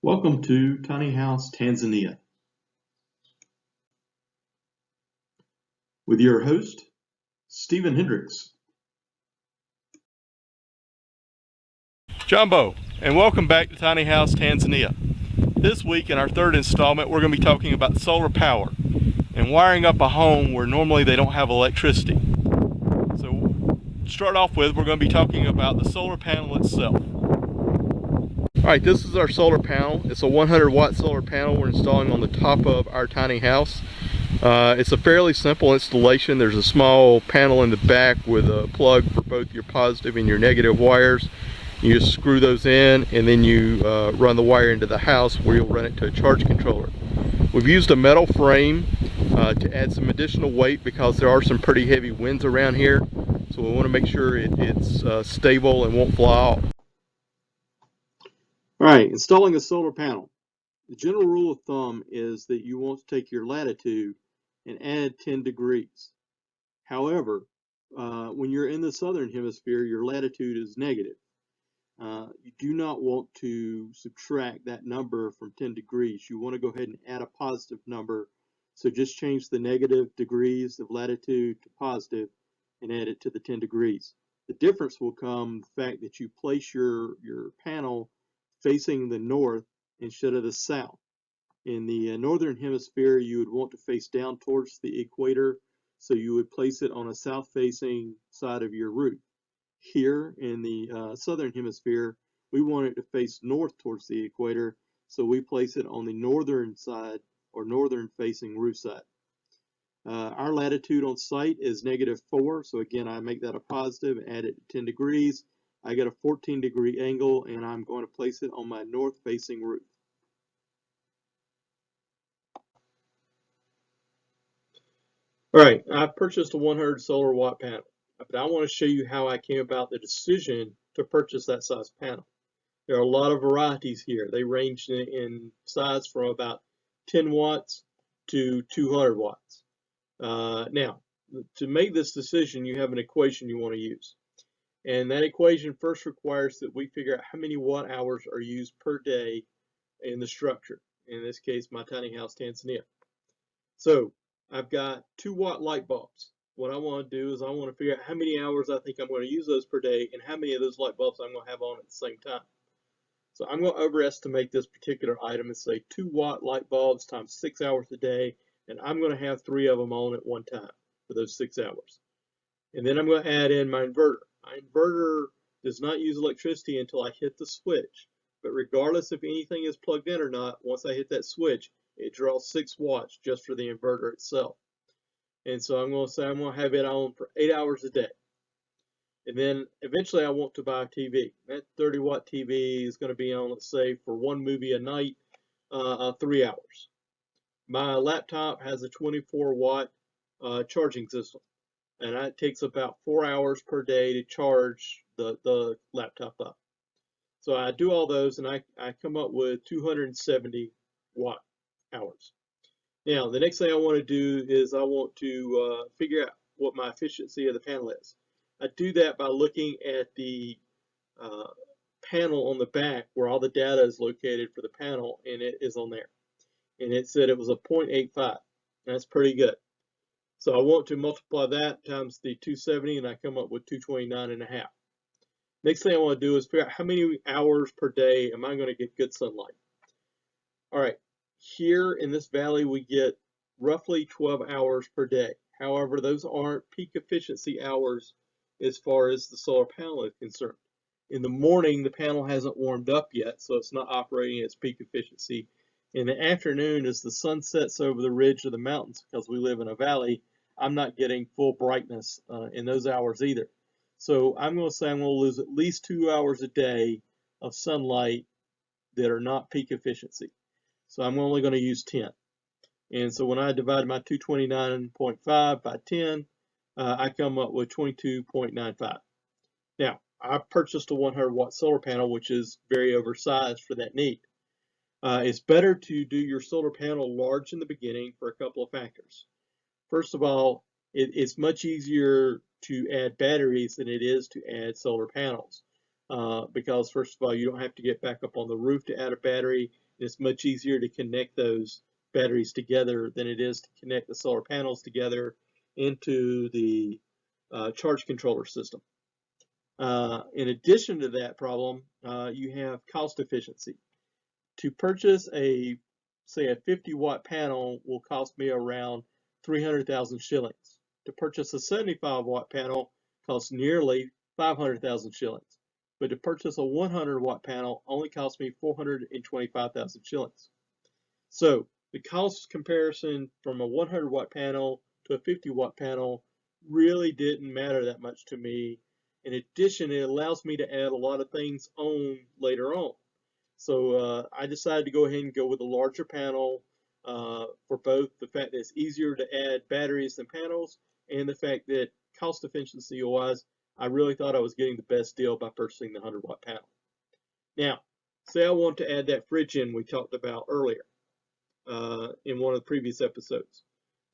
Welcome to Tiny House, Tanzania, with your host, Stephen Hendricks. Jumbo, and welcome back to Tiny House, Tanzania. This week in our third installment, we're going to be talking about solar power and wiring up a home where normally they don't have electricity. So, to start off with, we're going to be talking about the solar panel itself. Alright, this is our solar panel. It's a 100 watt solar panel we're installing on the top of our tiny house. It's a fairly simple installation. There's a small panel in the back with a plug for both your positive and your negative wires. You just screw those in and then you run the wire into the house where you'll run it to a charge controller. We've used a metal frame to add some additional weight because there are some pretty heavy winds around here. So we want to make sure it's stable and won't fly off. All right, installing a solar panel. The general rule of thumb is that you want to take your latitude and add 10 degrees. However, when you're in the southern hemisphere, your latitude is negative. You do not want to subtract that number from 10 degrees. You want to go ahead and add a positive number. So just change the negative degrees of latitude to positive and add it to the 10 degrees. The difference will come the fact that you place your panel facing the north instead of the south. In the northern hemisphere, you would want to face down towards the equator, so you would place it on a south-facing side of your roof. Here in the southern hemisphere, we want it to face north towards the equator, so we place it on the northern side or northern facing roof side. Our latitude on site is -4, so again I make that a positive, add it to 10 degrees. I get a 14-degree angle and I'm going to place it on my north facing roof. Alright, I've purchased a 100 solar watt panel, but I want to show you how I came about the decision to purchase that size panel. There are a lot of varieties here. They range in size from about 10 watts to 200 watts. Now, to make this decision, you have an equation you want to use. And that equation first requires that we figure out how many watt hours are used per day in the structure. In this case, my tiny house, Tanzania. So I've got 2-watt light bulbs. What I want to do is I want to figure out how many hours I think I'm going to use those per day and how many of those light bulbs I'm going to have on at the same time. So I'm going to overestimate this particular item and say 2-watt light bulbs times 6 hours a day, and I'm going to have 3 of them on at one time for those 6 hours. And then I'm going to add in my inverter. My inverter does not use electricity until I hit the switch, but regardless if anything is plugged in or not, once I hit that switch, it draws 6 watts just for the inverter itself. And so I'm going to say I'm going to have it on for 8 hours a day. And then eventually I want to buy a TV. That 30-watt TV is going to be on, let's say, for one movie a night, 3 hours. My laptop has a 24-watt charging system, and that takes about 4 hours per day to charge the laptop up. So I do all those, and I come up with 270 watt hours. Now, the next thing I want to do is I want to figure out what my efficiency of the panel is. I do that by looking at the panel on the back where all the data is located for the panel, and it is on there. And it said it was a 0.85. That's pretty good. So I want to multiply that times the 270, and I come up with 229.5. Next thing I want to do is figure out how many hours per day am I going to get good sunlight. All right, here in this valley we get roughly 12 hours per day. However, those aren't peak efficiency hours as far as the solar panel is concerned. In the morning, the panel hasn't warmed up yet, so it's not operating at its peak efficiency. In the afternoon, as the sun sets over the ridge of the mountains, because we live in a valley, I'm not getting full brightness in those hours either. So I'm going to say I'm going to lose at least 2 hours a day of sunlight that are not peak efficiency. So I'm only going to use 10. And so when I divide my 229.5 by 10, I come up with 22.95. Now, I purchased a 100-watt solar panel, which is very oversized for that need. It's better to do your solar panel large in the beginning for a couple of factors. First of all, it's much easier to add batteries than it is to add solar panels. because first of all, you don't have to get back up on the roof to add a battery. It's much easier to connect those batteries together than it is to connect the solar panels together into the charge controller system. In addition to that problem, you have cost efficiency. To purchase say a 50-watt panel will cost me around 300,000 shillings. To purchase a 75-watt panel costs nearly 500,000 shillings. But to purchase a 100-watt panel only costs me 425,000 shillings. So the cost comparison from a 100-watt panel to a 50-watt panel really didn't matter that much to me. In addition, it allows me to add a lot of things on later on. So I decided to go ahead and go with a larger panel for both the fact that it's easier to add batteries than panels and the fact that cost efficiency wise, I really thought I was getting the best deal by purchasing the 100-watt panel. Now, say I want to add that fridge in we talked about earlier in one of the previous episodes.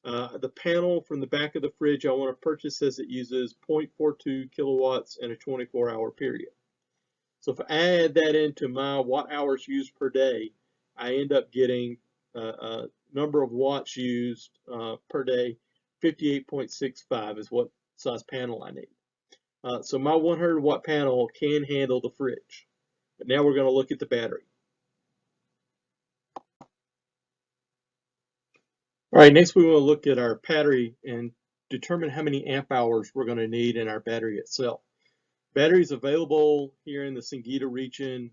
The panel from the back of the fridge I want to purchase says it uses 0.42 kilowatts in a 24-hour period. So if I add that into my watt hours used per day, I end up getting a number of watts used per day, 58.65 is what size panel I need. So my 100-watt panel can handle the fridge. But now we're going to look at the battery. All right, next we want to look at our battery and determine how many amp hours we're going to need in our battery itself. Batteries available here in the Singida region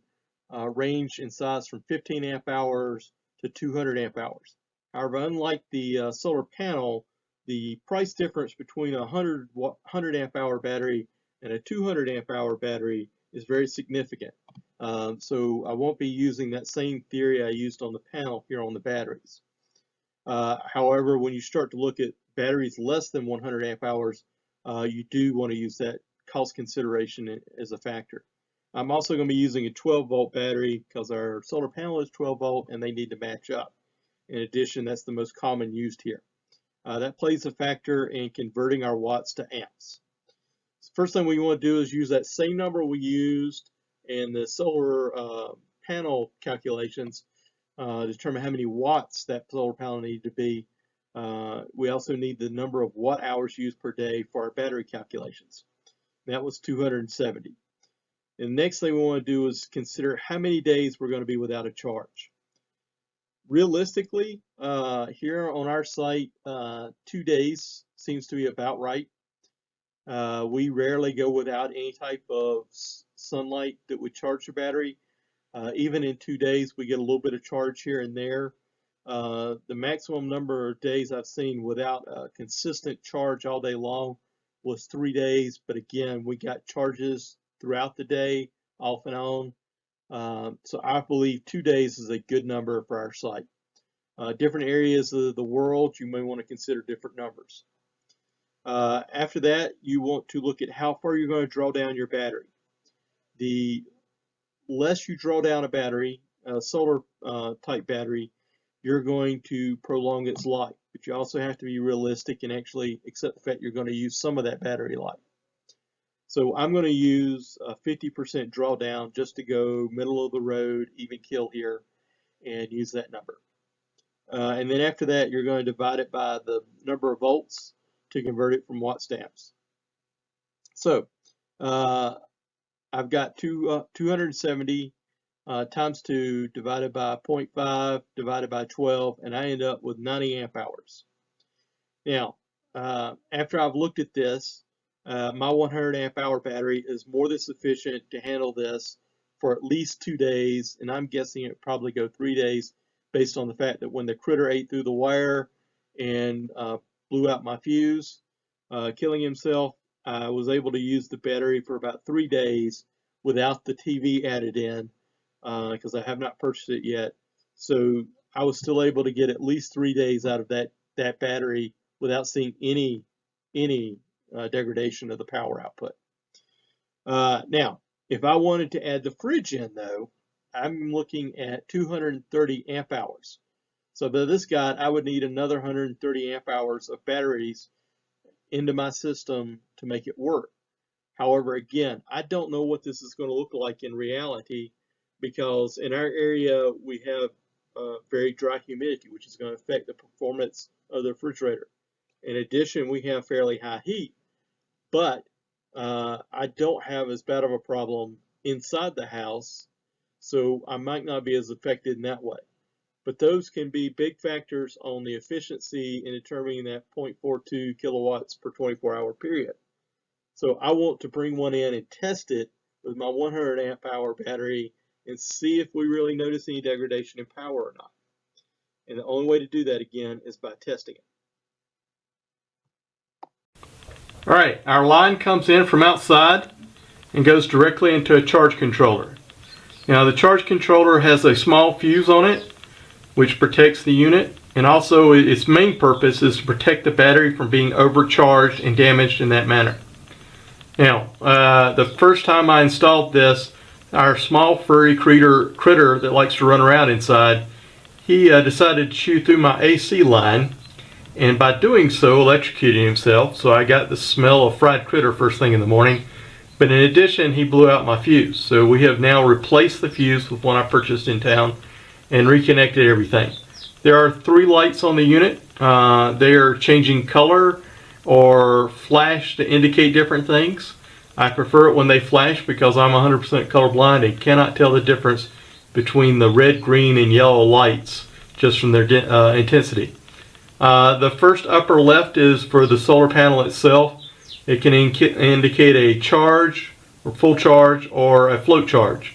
range in size from 15 amp hours to 200 amp hours. However, unlike the solar panel, the price difference between a 100 amp hour battery and a 200 amp hour battery is very significant. So I won't be using that same theory I used on the panel here on the batteries. However, when you start to look at batteries less than 100 amp hours, you do want to use that cost consideration as a factor. I'm also going to be using a 12-volt battery because our solar panel is 12 volt and they need to match up. In addition, that's the most common used here. That plays a factor in converting our watts to amps. First thing we want to do is use that same number we used in the solar panel calculations to determine how many watts that solar panel needed to be. We also need the number of watt hours used per day for our battery calculations. That was 270. And the next thing we want to do is consider how many days we're going to be without a charge. Realistically, here on our site, 2 days seems to be about right. We rarely go without any type of sunlight that would charge the battery. Even in 2 days, we get a little bit of charge here and there. The maximum number of days I've seen without a consistent charge all day long was 3 days, but again, we got charges throughout the day, off and on. So I believe 2 days is a good number for our site. Different areas of the world, you may want to consider different numbers. After that, you want to look at how far you're going to draw down your battery. The less you draw down a battery, a solar type battery, you're going to prolong its life. But you also have to be realistic and actually accept the fact you're going to use some of that battery life. So I'm going to use a 50% drawdown just to go middle of the road, even kill here, and use that number. And then after that, you're going to divide it by the number of volts to convert it from watts to amps. So I've got 270 times 2 divided by 0.5 divided by 12, and I end up with 90 amp hours. Now, after I've looked at this, my 100 amp hour battery is more than sufficient to handle this for at least 2 days, and I'm guessing it would probably go 3 days based on the fact that when the critter ate through the wire and blew out my fuse, killing himself, I was able to use the battery for about 3 days without the TV added in because I have not purchased it yet. So I was still able to get at least 3 days out of that battery without seeing any degradation of the power output. Now, if I wanted to add the fridge in though, I'm looking at 230 amp hours. So by this guide, I would need another 130 amp hours of batteries into my system to make it work. However, again, I don't know what this is going to look like in reality because in our area we have very dry humidity, which is going to affect the performance of the refrigerator. In addition, we have fairly high heat, but I don't have as bad of a problem inside the house, so I might not be as affected in that way. But those can be big factors on the efficiency in determining that 0.42 kilowatts per 24-hour period. So I want to bring one in and test it with my 100 amp hour battery and see if we really notice any degradation in power or not. And the only way to do that, again, is by testing it. All right, our line comes in from outside and goes directly into a charge controller. Now the charge controller has a small fuse on it which protects the unit, and also its main purpose is to protect the battery from being overcharged and damaged in that manner. Now, the first time I installed this, our small furry critter that likes to run around inside, he decided to chew through my AC line, and by doing so electrocuted himself, so I got the smell of fried critter first thing in the morning. But in addition, he blew out my fuse. So we have now replaced the fuse with one I purchased in town and reconnected everything. There are 3 lights on the unit. They are changing color or flash to indicate different things. I prefer it when they flash because I'm 100% colorblind and cannot tell the difference between the red, green, and yellow lights just from their intensity. The first upper left is for the solar panel itself. It can indicate a charge, or full charge, or a float charge.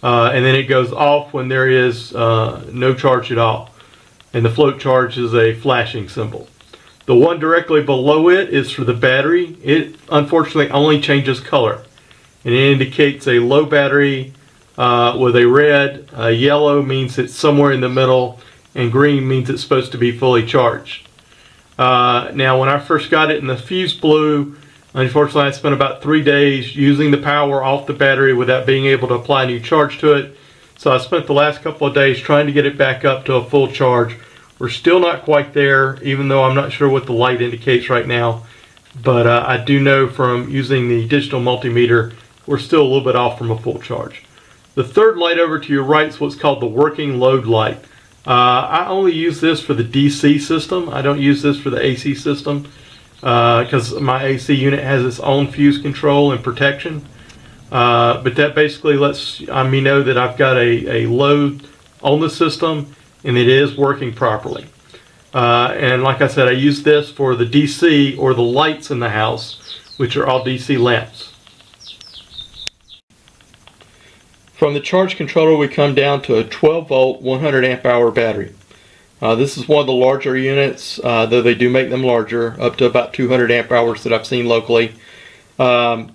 And then it goes off when there is no charge at all. And the float charge is a flashing symbol. The one directly below it is for the battery. It unfortunately only changes color. And it indicates a low battery with a red. Yellow means it's somewhere in the middle, and green means it's supposed to be fully charged. Now when I first got it and the fuse blew, unfortunately I spent about 3 days using the power off the battery without being able to apply new charge to it. So I spent the last couple of days trying to get it back up to a full charge. We're still not quite there, even though I'm not sure what the light indicates right now. But I do know from using the digital multimeter, we're still a little bit off from a full charge. The third light over to your right is what's called the working load light. I only use this for the DC system. I don't use this for the AC system because my AC unit has its own fuse control and protection. But that basically lets me know that I've got a load on the system and it is working properly. And like I said, I use this for the DC or the lights in the house, which are all DC lamps. From the charge controller, we come down to a 12 volt 100 amp hour battery. This is one of the larger units, though they do make them larger, up to about 200 amp hours that I've seen locally. The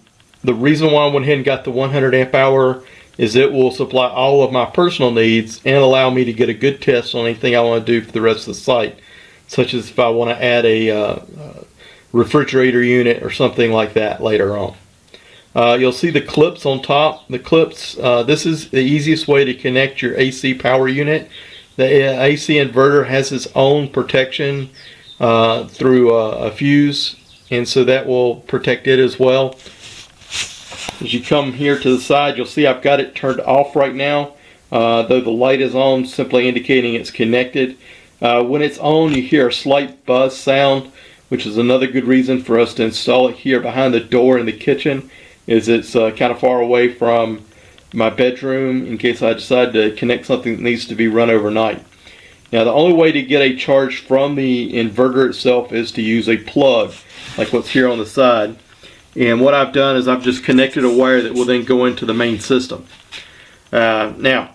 reason why I went ahead and got the 100 amp hour is it will supply all of my personal needs and allow me to get a good test on anything I want to do for the rest of the site, such as if I want to add a refrigerator unit or something like that later on. You'll see the clips on top. The clips, this is the easiest way to connect your AC power unit. The AC inverter has its own protection through a fuse, and so that will protect it as well. As you come here to the side, you'll see I've got it turned off right now, though the light is on, simply indicating it's connected. When it's on, you hear a slight buzz sound, which is another good reason for us to install it here behind the door in the kitchen, is it's kind of far away from my bedroom in case I decide to connect something that needs to be run overnight. Now the only way to get a charge from the inverter itself is to use a plug, like what's here on the side. And what I've done is I've just connected a wire that will then go into the main system. The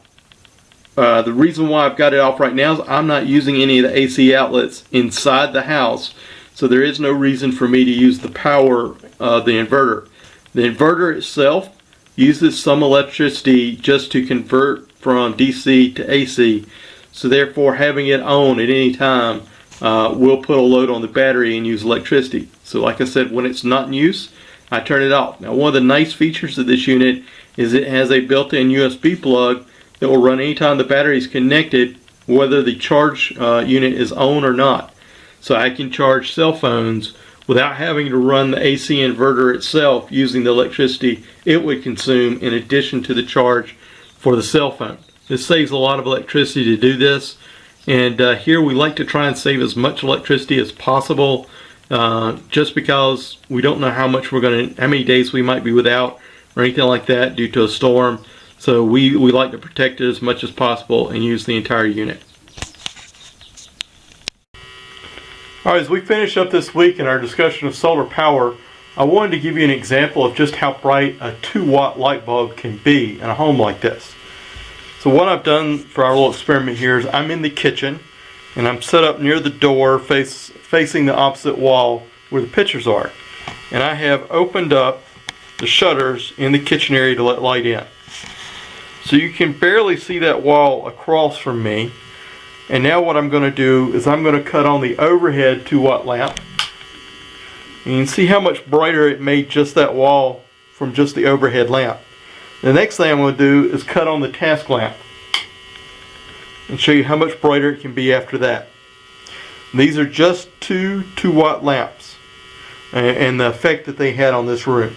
reason why I've got it off right now is I'm not using any of the AC outlets inside the house, so there is no reason for me to use the power of the inverter. The inverter itself uses some electricity just to convert from DC to AC, so therefore having it on at any time will put a load on the battery and use electricity. So like I said, when it's not in use, I turn it off. Now one of the nice features of this unit is it has a built-in USB plug that will run anytime the battery is connected, whether the charge unit is on or not. So I can charge cell phones without having to run the AC inverter itself using the electricity it would consume in addition to the charge for the cell phone. This saves a lot of electricity to do this, and here we like to try and save as much electricity as possible, just because we don't know how many days we might be without or anything like that due to a storm. So we like to protect it as much as possible and use the entire unit. Alright, as we finish up this week in our discussion of solar power, I wanted to give you an example of just how bright a 2-watt light bulb can be in a home like this. So what I've done for our little experiment here is I'm in the kitchen and I'm set up near the door facing the opposite wall where the pictures are. And I have opened up the shutters in the kitchen area to let light in. So you can barely see that wall across from me. And now what I'm going to do is I'm going to cut on the overhead 2-watt lamp. And you can see how much brighter it made just that wall from just the overhead lamp. The next thing I'm going to do is cut on the task lamp and show you how much brighter it can be after that. These are just two 2-watt lamps and the effect that they had on this room.